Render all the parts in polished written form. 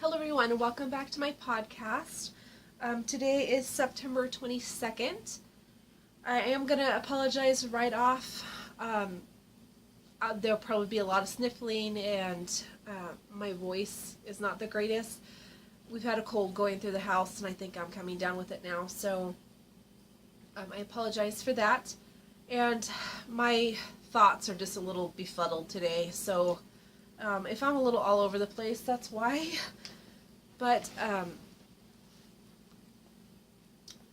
Hello everyone and welcome back to my podcast. Today is September 22nd. I am going to apologize right off. There'll probably be a lot of sniffling and my voice is not the greatest. We've had a cold going through the house and I think I'm coming down with it now, so I apologize for that. And my thoughts are just a little befuddled today, so if I'm a little all over the place, that's why. But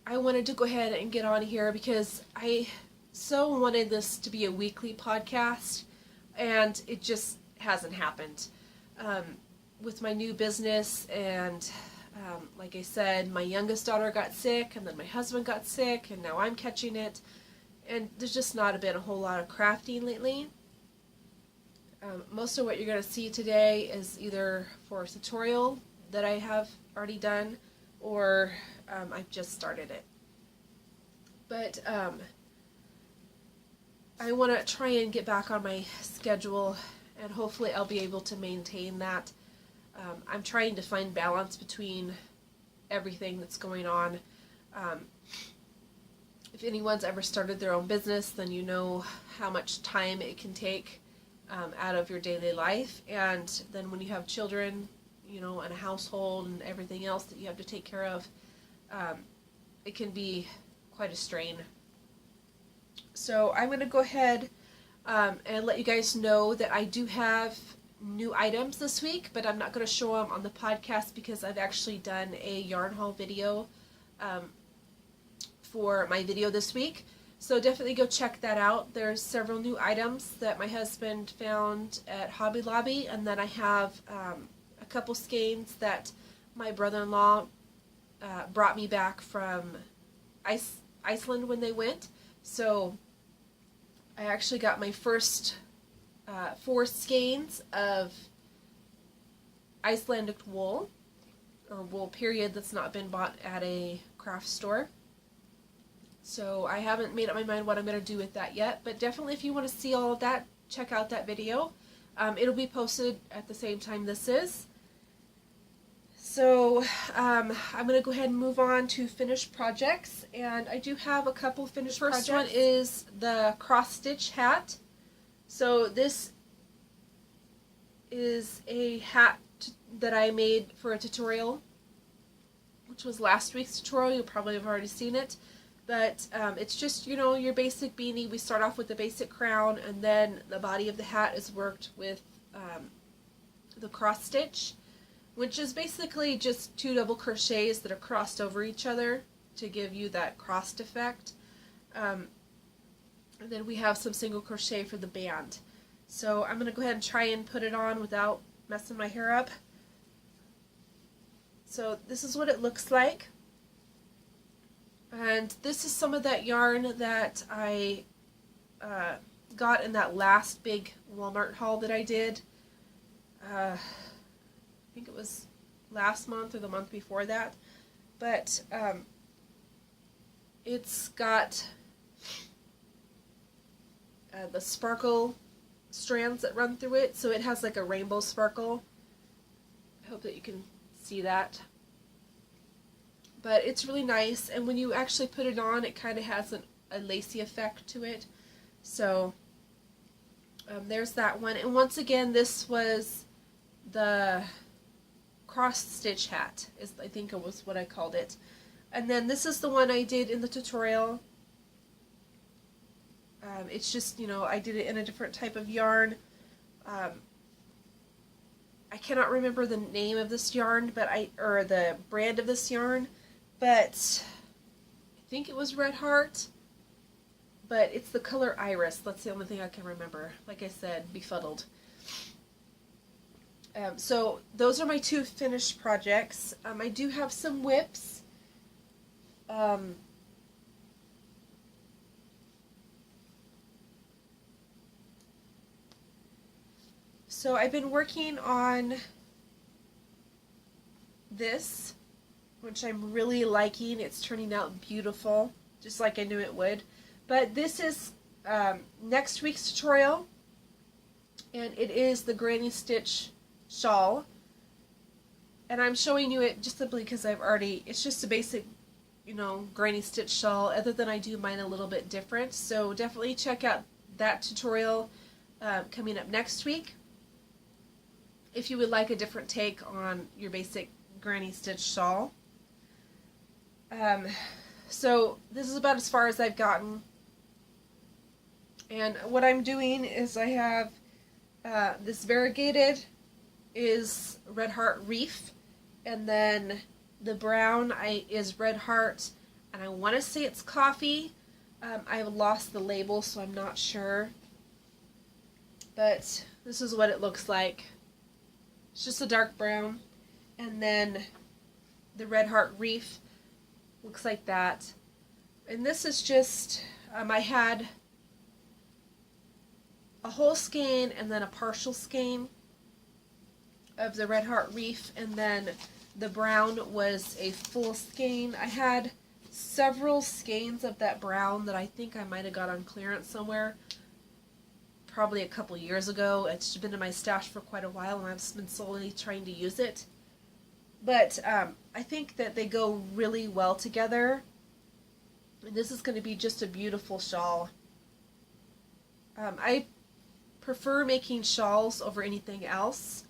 I wanted to go ahead and get on here because I so wanted this to be a weekly podcast, and it just hasn't happened. With my new business, and like I said, my youngest daughter got sick, and then my husband got sick, and now I'm catching it. And there's just not been a whole lot of crafting lately. Most of what you're going to see today is either for a tutorial that I have already done, or I've just started it. But I want to try and get back on my schedule, and hopefully I'll be able to maintain that. I'm trying to find balance between everything that's going on. If anyone's ever started their own business, then you know how much time it can take out of your daily life, and then when you have children, you know, and a household and everything else that you have to take care of, it can be quite a strain. So I'm going to go ahead and let you guys know that I do have new items this week, but I'm not going to show them on the podcast because I've actually done a yarn haul video for my video this week. So definitely go check that out. There's several new items that my husband found at Hobby Lobby, and then I have a couple skeins that my brother-in-law brought me back from Iceland when they went. So I actually got my first 4 skeins of Icelandic wool, or wool period, that's not been bought at a craft store. So I haven't made up my mind what I'm going to do with that yet, but definitely if you want to see all of that, check out that video. It'll be posted at the same time this is. So I'm going to go ahead and move on to finished projects, and I do have a couple finished projects. First one is the cross stitch hat. So this is a hat that I made for a tutorial, which was last week's tutorial. You probably have already seen it. But it's just, you know, your basic beanie. We start off with the basic crown, and then the body of the hat is worked with the cross stitch, which is basically just 2 double crochets that are crossed over each other to give you that crossed effect. And then we have some single crochet for the band. So I'm going to go ahead and try and put it on without messing my hair up. So this is what it looks like. And this is some of that yarn that I got in that last big Walmart haul that I did. I think it was last month or the month before that. But it's got the sparkle strands that run through it, so it has like a rainbow sparkle. I hope that you can see that. But it's really nice, and when you actually put it on, it kind of has a lacy effect to it. So there's that one. And once again, this was the cross stitch hat, I think it was what I called it. And then this is the one I did in the tutorial. It's just, you know, I did it in a different type of yarn. I cannot remember the name of this yarn, or the brand of this yarn. But I think it was Red Heart, but it's the color Iris. That's the only thing I can remember. Like I said, befuddled. So those are my 2 finished projects. I do have some whips. So I've been working on this, which I'm really liking. It's turning out beautiful, just like I knew it would. But this is next week's tutorial, and it is the Granny Stitch shawl. And I'm showing you it just simply because it's just a basic, granny stitch shawl, other than I do mine a little bit different. So definitely check out that tutorial coming up next week if you would like a different take on your basic granny stitch shawl. So this is about as far as I've gotten. And what I'm doing is I have this variegated is Red Heart Reef, and then the brown is Red Heart, and I want to say it's coffee. I lost the label, so I'm not sure. But this is what it looks like. It's just a dark brown. And then the Red Heart Reef looks like that. And this is just, I had a whole skein and then a partial skein of the Red Heart Reef, and then the brown was a full skein. I had several skeins of that brown that I think I might have got on clearance somewhere, probably a couple years ago. It's been in my stash for quite a while, and I've been slowly trying to use it. But I think that they go really well together, and this is going to be just a beautiful shawl. I prefer making shawls over anything else.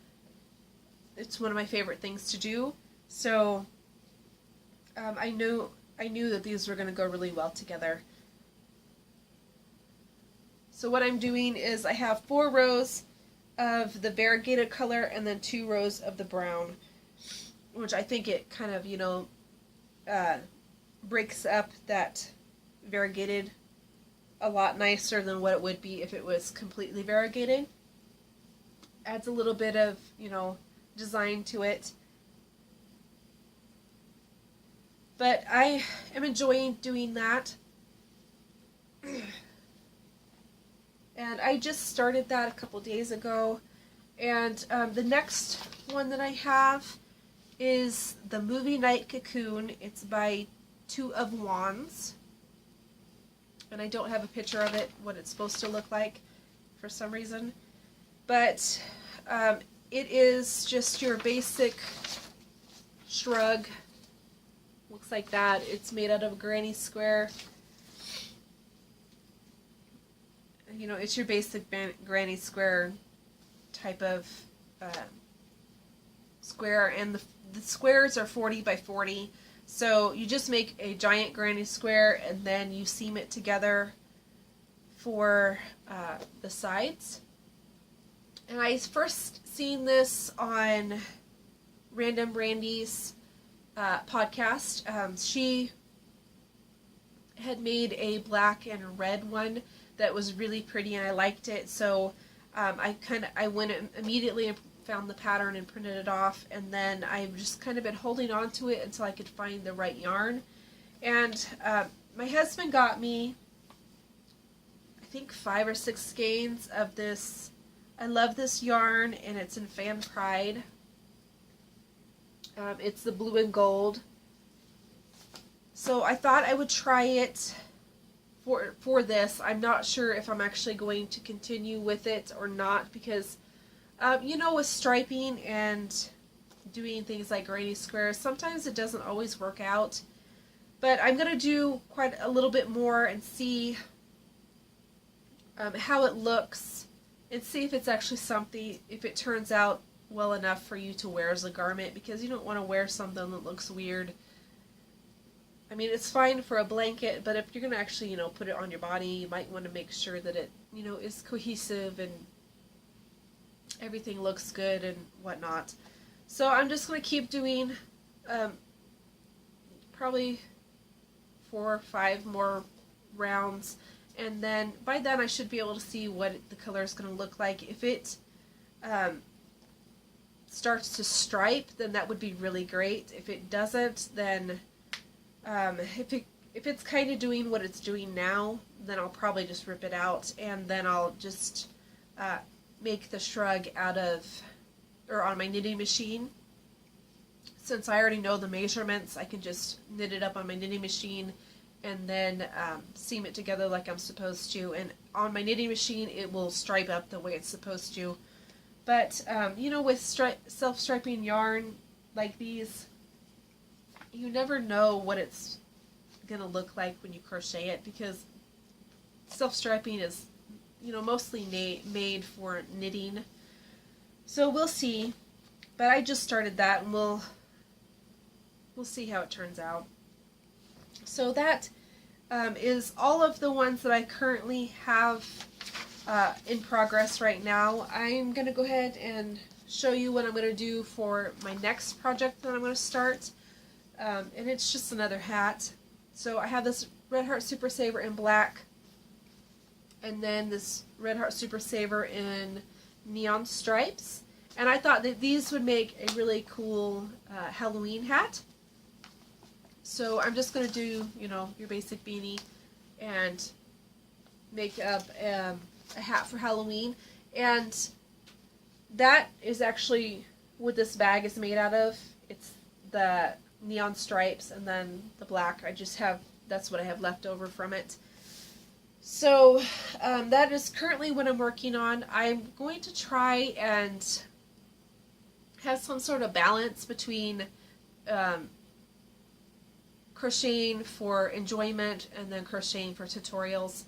It's one of my favorite things to do. So I knew that these were going to go really well together. So what I'm doing is I have 4 rows of the variegated color and then 2 rows of the brown, which I think it kind of, breaks up that variegated a lot nicer than what it would be if it was completely variegated. Adds a little bit of, design to it. But I am enjoying doing that. And I just started that a couple days ago. And the next one that I have is the Movie Night Cocoon. It's by Two of Wands. And I don't have a picture of it, what it's supposed to look like for some reason. But it is just your basic shrug. Looks like that. It's made out of a granny square. It's your basic granny square type of square, and the squares are 40 by 40. So you just make a giant granny square and then you seam it together for the sides. And I first seen this on Random Brandy's podcast. She had made a black and red one that was really pretty, and I liked it. So I went immediately and found the pattern and printed it off, and then I've just kind of been holding on to it until I could find the right yarn. And my husband got me, I think, 5 or 6 skeins of this. I love this yarn, and it's in Fan Pride. It's the blue and gold. So I thought I would try it for this. I'm not sure if I'm actually going to continue with it or not, because with striping and doing things like granny squares, sometimes it doesn't always work out. But I'm going to do quite a little bit more and see how it looks, and see if it's actually something, if it turns out well enough for you to wear as a garment, because you don't want to wear something that looks weird. I mean, it's fine for a blanket, but if you're going to actually, put it on your body, you might want to make sure that it, is cohesive and everything looks good and whatnot. So I'm just going to keep doing probably 4 or 5 more rounds, and then by then I should be able to see what the color is going to look like. If it starts to stripe, then that would be really great. If it doesn't, then if it's kind of doing what it's doing now, then I'll probably just rip it out, and then I'll just make the shrug on my knitting machine. Since I already know the measurements, I can just knit it up on my knitting machine and then seam it together like I'm supposed to. And on my knitting machine, it will stripe up the way it's supposed to. But, with self-striping yarn, like these, you never know what it's gonna look like when you crochet it, because self-striping is, you know, mostly made for knitting. So we'll see. But I just started that, and we'll see how it turns out. So that is all of the ones that I currently have in progress right now. I'm going to go ahead and show you what I'm going to do for my next project that I'm going to start. And it's just another hat. So I have this Red Heart Super Saver in black, and then this Red Heart Super Saver in neon stripes. And I thought that these would make a really cool Halloween hat. So I'm just going to do, you know, your basic beanie and make up a hat for Halloween. And that is actually what this bag is made out of. It's the neon stripes and then the black. That's what I have left over from it. So that is currently what I'm working on. I'm going to try and have some sort of balance between crocheting for enjoyment and then crocheting for tutorials,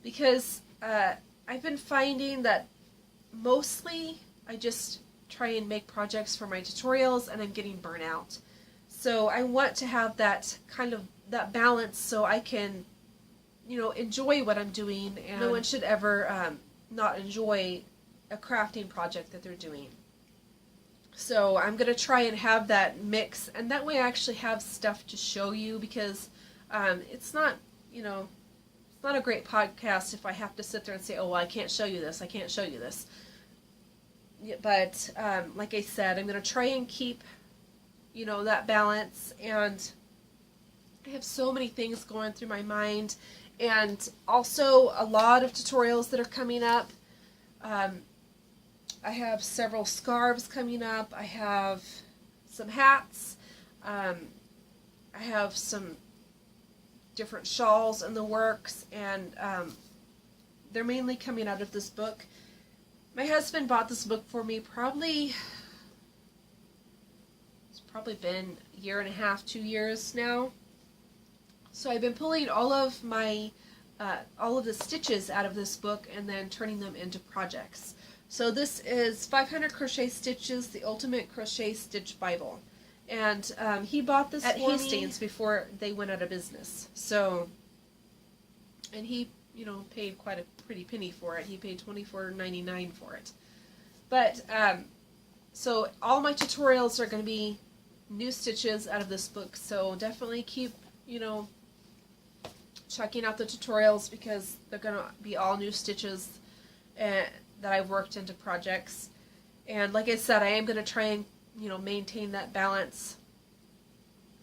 because I've been finding that mostly I just try and make projects for my tutorials and I'm getting burnt out. So I want to have that kind of that balance so I can, you know, enjoy what I'm doing, and no one should ever not enjoy a crafting project that they're doing. So I'm going to try and have that mix, and that way I actually have stuff to show you, because it's not, you know, it's not a great podcast if I have to sit there and say, oh, well, I can't show you this, I can't show you this. But like I said, I'm going to try and keep, you know, that balance, and I have so many things going through my mind, and also a lot of tutorials that are coming up. I have several scarves coming up. I have some hats. I have some different shawls in the works, and they're mainly coming out of this book. My husband bought this book for me it's probably been a year and a half, 2 years now. So I've been pulling all of the stitches out of this book and then turning them into projects. So this is 500 Crochet Stitches, the Ultimate Crochet Stitch Bible. And he bought this at Hastings before they went out of business. So, and he, you know, paid quite a pretty penny for it. He paid $24.99 for it. But, so all my tutorials are going to be new stitches out of this book. So definitely keep, you know, checking out the tutorials, because they're going to be all new stitches that I've worked into projects. And like I said, I am going to try and, you know, maintain that balance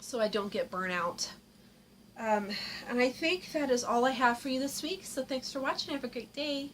so I don't get burnt out. And I think that is all I have for you this week. So thanks for watching. Have a great day.